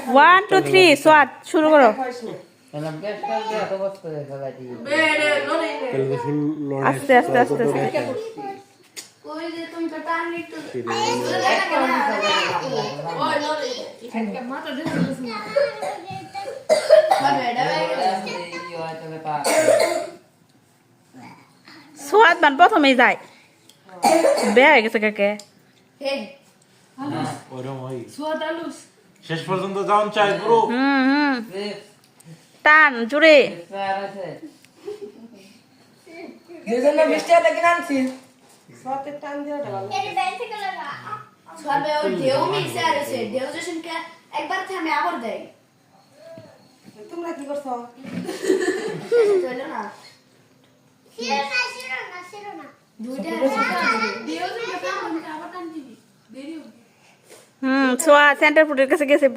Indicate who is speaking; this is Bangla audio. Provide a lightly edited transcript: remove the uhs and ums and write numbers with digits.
Speaker 1: 1 2 3 সোয়াদ শুরু করো আস্তে আস্তে আস্তে আস্তে সোয়াদ বান প্রথমেই যায় বেয়া হয়ে গেছে কাকে
Speaker 2: শেষ পর্যন্ত যাওন চাই পুরো
Speaker 1: টান জুড়ে
Speaker 3: যেজন্য মিষ্টি আটা কিনে আনছি সতে টান দিয়ে দাও
Speaker 4: এর বাইরে থেকে লাগা সবে ও দেও মিক্সে আছে দেও জশনকে একবার থামে আবার দেয়
Speaker 3: তোমরা কি করছো
Speaker 4: চলো না শিরো না দুইটা দেও জশনকে আবার টান দিবি দেরি
Speaker 1: সোয়া সেন্টার ফুটের কাছে গেছে